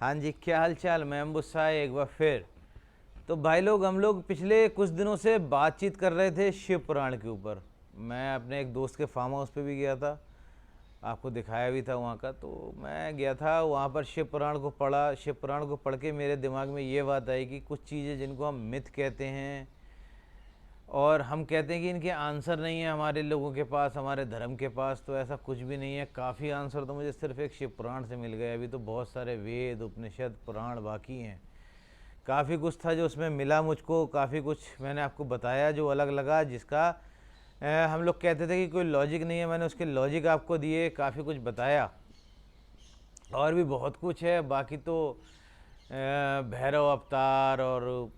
हाँ जी, क्या हाल चाल। मैं अम्बुसा एक बार फिर। तो भाई लोग, हम लोग पिछले कुछ दिनों से बातचीत कर रहे थे शिव पुराण के ऊपर। मैं अपने एक दोस्त के फार्म हाउस पे भी गया था, आपको दिखाया भी था वहाँ का। तो मैं गया था वहाँ पर, शिव पुराण को पढ़ा। शिव पुराण को पढ़ के मेरे दिमाग में ये बात आई कि कुछ चीज़ें जिनको हम मिथ कहते हैं और हम कहते हैं कि इनके आंसर नहीं है हमारे लोगों के पास, हमारे धर्म के पास, तो ऐसा कुछ भी नहीं है। काफ़ी आंसर तो मुझे सिर्फ एक शिव पुराण से मिल गए। अभी तो बहुत सारे वेद, उपनिषद, पुराण बाकी हैं। काफ़ी कुछ था जो उसमें मिला मुझको, काफ़ी कुछ मैंने आपको बताया जो अलग लगा, जिसका हम लोग कहते थे कि कोई लॉजिक नहीं है। मैंने उसके लॉजिक आपको दिए, काफ़ी कुछ बताया। और भी बहुत कुछ है बाकी तो। भैरव अवतार और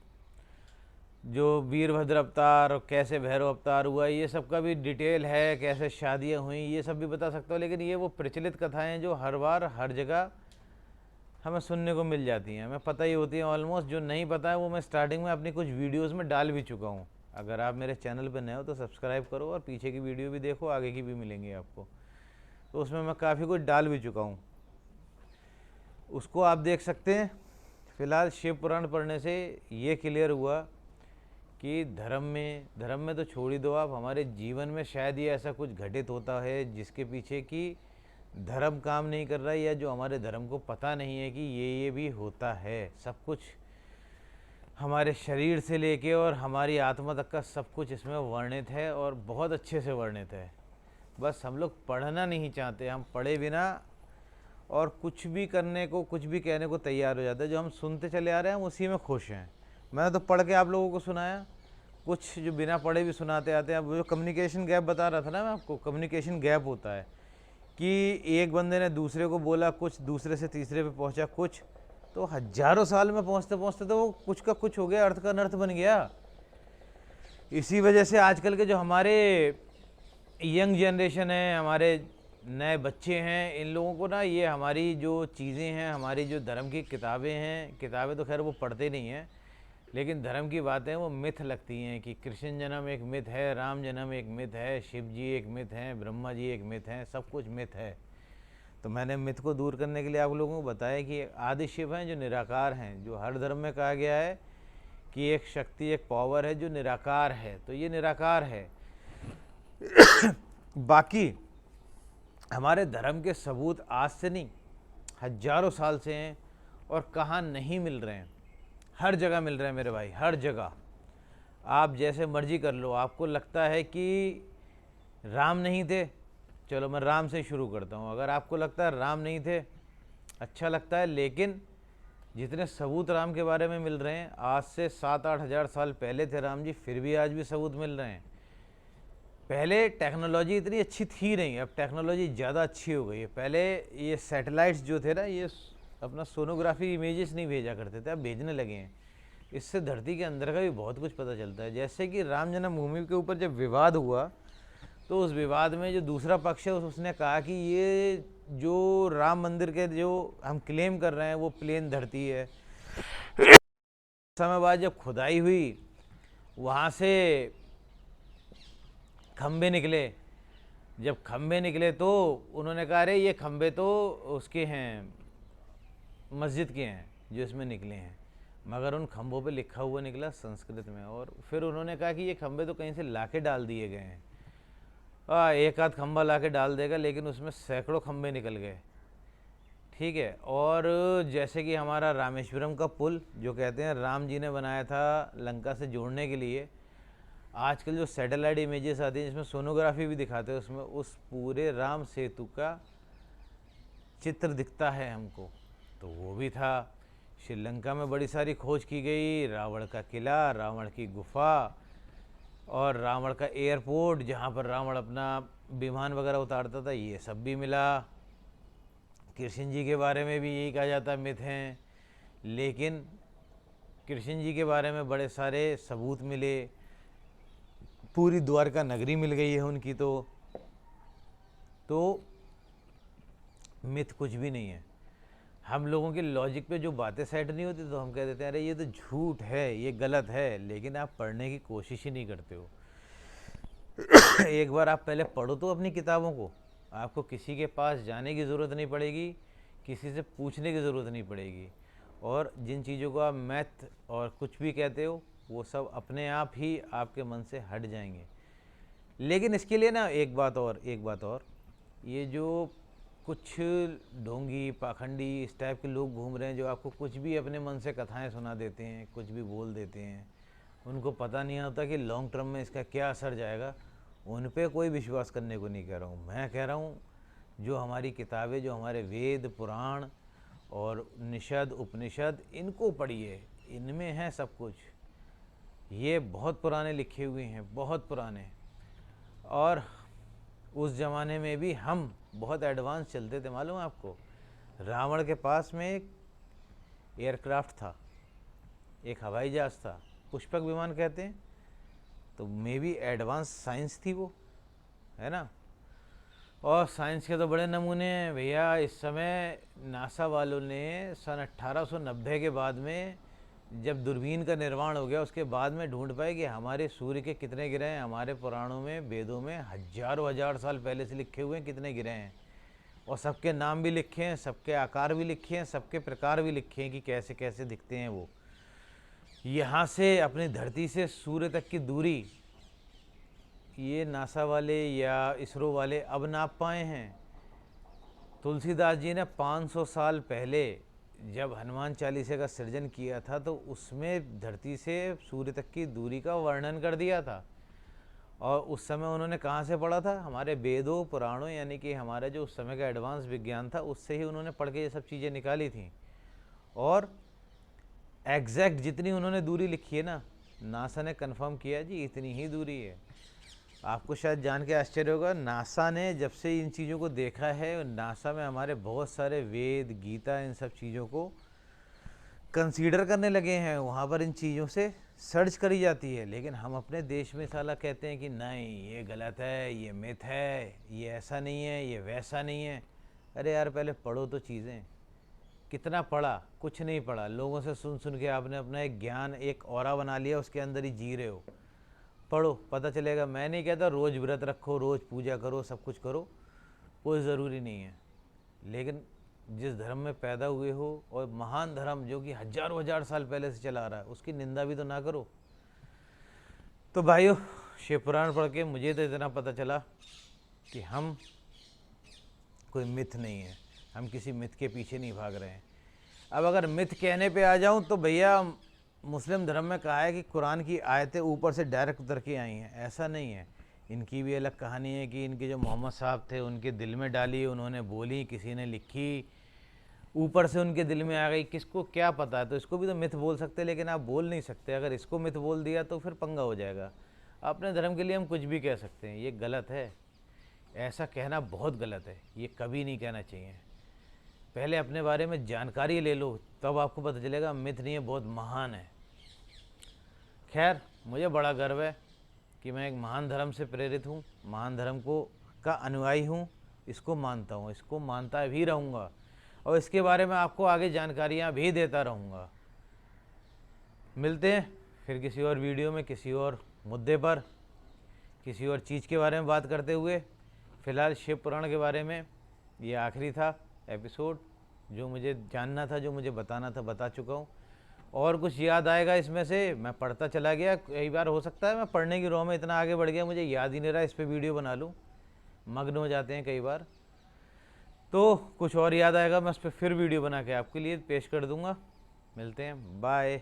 जो वीरभद्र अवतार और कैसे भैरव अवतार हुआ, ये सब का भी डिटेल है। कैसे शादियाँ हुई, ये सब भी बता सकता हूँ। लेकिन ये वो प्रचलित कथाएं जो हर बार हर जगह हमें सुनने को मिल जाती हैं, हमें पता ही होती हैं ऑलमोस्ट। जो नहीं पता है वो मैं स्टार्टिंग में अपनी कुछ वीडियोस में डाल भी चुका हूँ। अगर आप मेरे चैनल पर नए हो तो सब्सक्राइब करो और पीछे की वीडियो भी देखो, आगे की भी मिलेंगी आपको। तो उसमें मैं काफ़ी कुछ डाल भी चुका हूँ, उसको आप देख सकते हैं। फिलहाल शिव पुराण पढ़ने से ये क्लियर हुआ कि धर्म में तो छोड़ ही दो आप, हमारे जीवन में शायद ये ऐसा कुछ घटित होता है जिसके पीछे कि धर्म काम नहीं कर रहा है, या जो हमारे धर्म को पता नहीं है कि ये भी होता है। सब कुछ हमारे शरीर से लेके और हमारी आत्मा तक का सब कुछ इसमें वर्णित है और बहुत अच्छे से वर्णित है। बस हम लोग पढ़ना नहीं चाहते, हम पढ़े बिना और कुछ भी करने को, कुछ भी कहने को तैयार हो जाते हैं। जो हम सुनते चले आ रहे हैं हम उसी में खुश हैं। मैंने तो पढ़ के आप लोगों को सुनाया, कुछ जो बिना पढ़े भी सुनाते आते हैं। अब जो कम्युनिकेशन गैप बता रहा था ना मैं आपको, कम्युनिकेशन गैप होता है कि एक बंदे ने दूसरे को बोला कुछ, दूसरे से तीसरे पे पहुंचा कुछ, तो हजारों साल में पहुंचते पहुंचते तो वो कुछ का कुछ हो गया, अर्थ का अनर्थ बन गया। इसी वजह से आजकल के जो हमारे यंग जनरेशन है, हमारे नए बच्चे हैं, इन लोगों को ना ये हमारी जो चीज़ें हैं, हमारी जो धर्म की किताबें हैं, किताबें तो खैर वो पढ़ते नहीं हैं, लेकिन धर्म की बातें वो मिथ लगती हैं कि कृष्ण जन्म एक मिथ है, राम जन्म एक मिथ है, शिव जी एक मिथ हैं, ब्रह्मा जी एक मिथ हैं, सब कुछ मिथ है। तो मैंने मिथ को दूर करने के लिए आप लोगों को बताया कि आदि शिव हैं जो निराकार हैं, जो हर धर्म में कहा गया है कि एक शक्ति, एक पावर है जो निराकार है, तो ये निराकार है। बाकी हमारे धर्म के सबूत आज से नहीं, हजारों साल से हैं और कहाँ नहीं मिल रहे हैं, हर जगह मिल रहे हैं मेरे भाई, हर जगह। आप जैसे मर्जी कर लो। आपको लगता है कि राम नहीं थे, चलो मैं राम से शुरू करता हूँ। अगर आपको लगता है राम नहीं थे, अच्छा लगता है, लेकिन जितने सबूत राम के बारे में मिल रहे हैं, आज से 7-8 हज़ार साल पहले थे राम जी, फिर भी आज भी सबूत मिल रहे हैं। पहले टेक्नोलॉजी इतनी अच्छी थी नहीं, अब टेक्नोलॉजी ज़्यादा अच्छी हो गई है। पहले ये सैटेलाइट्स जो थे ना, ये अपना सोनोग्राफी इमेजेस नहीं भेजा करते थे, अब भेजने लगे हैं। इससे धरती के अंदर का भी बहुत कुछ पता चलता है। जैसे कि राम जन्मभूमि के ऊपर जब विवाद हुआ, तो उस विवाद में जो दूसरा पक्ष है उसने कहा कि ये जो राम मंदिर के जो हम क्लेम कर रहे हैं वो प्लेन धरती है। समय बाद जब खुदाई हुई, वहाँ से खंबे निकले। जब खंबे निकले तो उन्होंने कहा अरे ये खंबे तो उसके हैं, मस्जिद के हैं जो इसमें निकले हैं। मगर उन खंभों पे लिखा हुआ निकला संस्कृत में। और फिर उन्होंने कहा कि ये खंबे तो कहीं से लाके डाल दिए गए हैं। एक आध खंबा लाके डाल देगा, लेकिन उसमें सैकड़ों खंबे निकल गए। ठीक है। और जैसे कि हमारा रामेश्वरम का पुल जो कहते हैं राम जी ने बनाया था लंका से जोड़ने के लिए, आजकल जो सैटेलाइट इमेजेस आती हैं जिसमें सोनोग्राफी भी दिखाते हैं, उसमें उस पूरे राम सेतु का चित्र दिखता है हमको। तो वो भी था। श्रीलंका में बड़ी सारी खोज की गई, रावण का किला, रावण की गुफा और रावण का एयरपोर्ट जहाँ पर रावण अपना विमान वगैरह उतारता था, ये सब भी मिला। कृष्ण जी के बारे में भी यही कहा जाता है मिथ हैं, लेकिन कृष्ण जी के बारे में बड़े सारे सबूत मिले। पूरी द्वारका नगरी मिल गई है उनकी। तो मिथ कुछ भी नहीं है। हम लोगों के लॉजिक पे जो बातें सेट नहीं होती तो हम कह देते हैं अरे ये तो झूठ है, ये गलत है, लेकिन आप पढ़ने की कोशिश ही नहीं करते हो। एक बार आप पहले पढ़ो तो अपनी किताबों को, आपको किसी के पास जाने की ज़रूरत नहीं पड़ेगी किसी से पूछने की ज़रूरत नहीं पड़ेगी। और जिन चीज़ों को आप मैथ और कुछ भी कहते हो वो सब अपने आप ही आपके मन से हट जाएंगे। लेकिन इसके लिए ना एक बात और, ये जो कुछ ढोंगी पाखंडी इस टाइप के लोग घूम रहे हैं जो आपको कुछ भी अपने मन से कथाएं सुना देते हैं, कुछ भी बोल देते हैं, उनको पता नहीं होता कि लॉन्ग टर्म में इसका क्या असर जाएगा। उन पे कोई विश्वास करने को नहीं कह रहा हूँ। मैं कह रहा हूँ जो हमारी किताबें, जो हमारे वेद पुराण और निषद उपनिषद, इनको पढ़िए, इनमें है सब कुछ। ये बहुत पुराने लिखे हुए हैं, बहुत पुराने। और उस ज़माने में भी हम बहुत एडवांस चलते थे, मालूम है आपको। रावण के पास में एक एयरक्राफ्ट था, एक हवाई जहाज़ था, पुष्पक विमान कहते हैं। तो मे बी एडवांस साइंस थी वो, है ना। और साइंस के तो बड़े नमूने हैं भैया। इस समय नासा वालों ने सन 1890 के बाद में, जब दूरबीन का निर्माण हो गया, उसके बाद में ढूंढ पाए कि हमारे सूर्य के कितने ग्रह हैं। हमारे पुराणों में, वेदों में हजारों हजार साल पहले से लिखे हुए हैं कितने ग्रह हैं, और सबके नाम भी लिखे हैं, सबके आकार भी लिखे हैं, सबके प्रकार भी लिखे हैं कि कैसे कैसे दिखते हैं वो। यहाँ से अपनी धरती से सूर्य तक की दूरी ये नासा वाले या इसरो वाले अब नाप पाए हैं। तुलसीदास जी ने 500 साल पहले जब हनुमान चालीसा का सृजन किया था तो उसमें धरती से सूर्य तक की दूरी का वर्णन कर दिया था। और उस समय उन्होंने कहाँ से पढ़ा था? हमारे वेदों पुराणों, यानी कि हमारा जो उस समय का एडवांस विज्ञान था उससे ही उन्होंने पढ़ के ये सब चीज़ें निकाली थी। और एग्जैक्ट जितनी उन्होंने दूरी लिखी है ना, नासा ने कंफर्म किया जी इतनी ही दूरी है। आपको शायद जान के आश्चर्य होगा, नासा ने जब से इन चीज़ों को देखा है, नासा में हमारे बहुत सारे वेद गीता इन सब चीज़ों को कंसीडर करने लगे हैं। वहाँ पर इन चीज़ों से सर्च करी जाती है। लेकिन हम अपने देश में साला कहते हैं कि नहीं ये गलत है, ये मिथ है, ये ऐसा नहीं है, ये वैसा नहीं है। अरे यार पहले पढ़ो तो चीज़ें। कितना पढ़ा? कुछ नहीं पढ़ा। लोगों से सुन सुन के आपने अपना एक ज्ञान, एक ऑरा बना लिया, उसके अंदर ही जी रहे हो। पढ़ो, पता चलेगा। मैं नहीं कहता रोज़ व्रत रखो, रोज़ पूजा करो, सब कुछ करो, कोई ज़रूरी नहीं है। लेकिन जिस धर्म में पैदा हुए हो, और महान धर्म जो कि हजारों हजार साल पहले से चला आ रहा है, उसकी निंदा भी तो ना करो। तो भाइयों, शिव पुराण पढ़ के मुझे तो इतना पता चला कि हम कोई मिथ नहीं है, हम किसी मिथ के पीछे नहीं भाग रहे हैं। अब अगर मिथ कहने पे आ जाऊं तो भैया, मुस्लिम धर्म में कहा है कि कुरान की आयतें ऊपर से डायरेक्ट उतर के आई हैं। ऐसा नहीं है, इनकी भी अलग कहानी है कि इनके जो मोहम्मद साहब थे उनके दिल में डाली, उन्होंने बोली, किसी ने लिखी, ऊपर से उनके दिल में आ गई, किसको क्या पता है। तो इसको भी तो मिथ बोल सकते हैं, लेकिन आप बोल नहीं सकते। अगर इसको मिथ बोल दिया तो फिर पंगा हो जाएगा। अपने धर्म के लिए हम कुछ भी कह सकते हैं, ये गलत है। ऐसा कहना बहुत गलत है, ये कभी नहीं कहना चाहिए। पहले अपने बारे में जानकारी ले लो, तब आपको पता चलेगा मिथ नहीं है, बहुत महान है। खैर, मुझे बड़ा गर्व है कि मैं एक महान धर्म से प्रेरित हूँ, महान धर्म को का अनुयायी हूँ। इसको मानता हूँ, इसको मानता भी रहूँगा, और इसके बारे में आपको आगे जानकारियाँ भी देता रहूँगा। मिलते हैं फिर किसी और वीडियो में, किसी और मुद्दे पर, किसी और चीज़ के बारे में बात करते हुए। फ़िलहाल शिव पुराण के बारे में ये आखिरी था एपिसोड। जो मुझे जानना था, जो मुझे बताना था, बता चुका हूँ। और कुछ याद आएगा इसमें से, मैं पढ़ता चला गया। कई बार हो सकता है मैं पढ़ने की रोह में इतना आगे बढ़ गया, मुझे याद ही नहीं रहा इस पे वीडियो बना लूँ। मग्न हो जाते हैं कई बार। तो कुछ और याद आएगा, मैं उस पर फिर वीडियो बना के आपके लिए पेश कर दूँगा। मिलते हैं, बाय।